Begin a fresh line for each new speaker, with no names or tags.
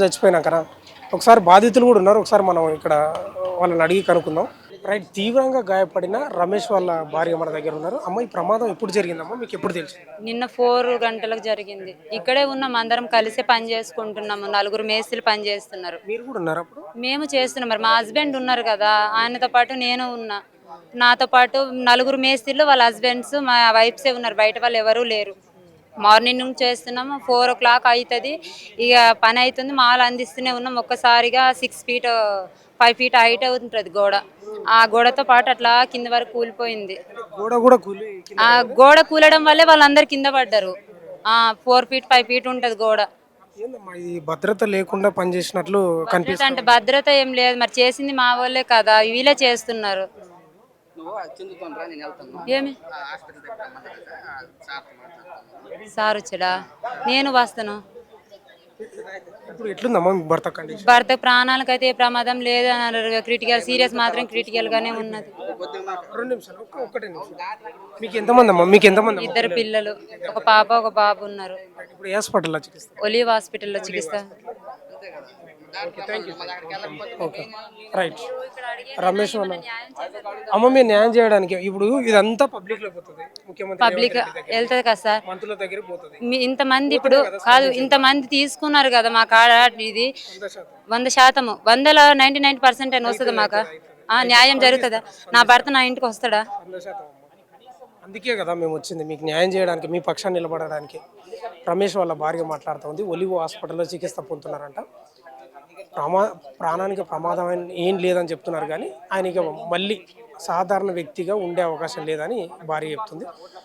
చచ్చిపోయినాకరా ఒకసారి బాధితులు కూడా ఉన్నారు. ఒకసారి మనం ఇక్కడ వాళ్ళని అడిగి కనుక్కుందాం. రైట్, తీవ్రంగా గాయపడిన రమేష్ వాళ్ళ భార్య మన దగ్గర ఉన్నారు. అమ్మ, ఈ ప్రమాదం ఎప్పుడు జరిగిందమ్మా, మీకు ఎప్పుడు తెలిసింది?
నిన్న 4 గంటలకు జరిగింది. ఇక్కడే ఉన్నాం, అందరం కలిసే పని చేసుకుంటున్నాము. నలుగురు మేస్త్రీలు పని చేస్తున్నారు.
మీరు కూడా ఉన్నారు అప్పుడు?
మేము చేస్తున్నాం. మరి మా హస్బెండ్ ఉన్నారు కదా, ఆయనతో పాటు నేను ఉన్నా. నాతో పాటు నలుగురు మేస్త్రీలు, వాళ్ళ హస్బెండ్స్, మా వైఫ్సే ఉన్నారు. బయట వాళ్ళు ఎవరూ లేరు. మార్నింగ్ నుంచి చేస్తున్నాము. 4 o'clock అవుతుంది. ఇక పని అవుతుంది, మాలు అందిస్తూనే ఉన్నాం. ఒక్కసారిగా 6 feet 5 feet హైట్ ఉంటుంది గోడ. ఆ గోడతో పాటు అట్లా కింద వరకు కూలిపోయింది.
గోడ కూడా కూలి
ఆ గోడ కూలడం వల్లే వాళ్ళందరు కింద పడ్డారు. 4 feet 5 feet ఉంటుంది గోడ.
ఏందమ్మా, ఈ భద్రత లేకుండా పనిచేసినట్లు
భద్రత
కనిపిస్తుంది.
అంటే భద్రత ఏం లేదు, మరి చేసింది మా వాళ్ళే కదా, వీళ్ళే చేస్తున్నారు. ఏమి సార్ వచ్చాడా? నేను వస్తాను.
ఇప్పుడు ఎట్లుందమ్మా మీ భర్త కండిషన్?
భర్త ప్రాణాలకైతే ఏ ప్రమాదం లేదని అన్నారు. క్రిటికల్ సీరియస్ మాత్రం క్రిటికల్ గానే ఉన్నది.
2 నిమిషాలు, ఒకటే నిమిషం. మీకు ఎంతమంది అమ్మా? మీకు ఎంతమంది అమ్మా?
2 పిల్లలు, ఒక పాప ఒక బాబు ఉన్నారు.
ఇప్పుడు ఏ హాస్పిటల్లో చికిత్స?
ఒలీవ్ హాస్పిటల్లో చికిత్స.
Okay, right. రమేష్ వాళ్ళ అమ్మ, మీరు న్యాయం చేయడానికి ఇప్పుడు ఇదంతా పబ్లిక్ లో పోతుంది, ముఖ్యమంత్రి
పబ్లిక్ వెళ్తుంది కదా సార్.
మంత్రుల దగ్గర పోతుంది.
ఇంతమంది ఇప్పుడు కాదు, ఇంతమంది తీసుకున్నారు కదా మా కాడ. ఇది 100%, 100లో 99% అని వస్తుంది మాకు. న్యాయం జరుగుతుందా? నా భర్త నా ఇంటికి వస్తాడా?
100% అమ్మ. అందుకే కదా మేము వచ్చింది, మీకు న్యాయం చేయడానికి, మీ పక్షాన్ని నిలబడడానికి. రమేష్ వాళ్ళ భార్య మాట్లాడుతూ ఉంది. ఒలివో హాస్పిటల్లో చికిత్స పొందుతున్నారంట. ప్రాణానికి ప్రమాదం ఏం లేదని చెప్తున్నారు, కానీ ఆయనకి మళ్ళీ సాధారణ వ్యక్తిగా ఉండే అవకాశం లేదని భార్య చెప్తుంది.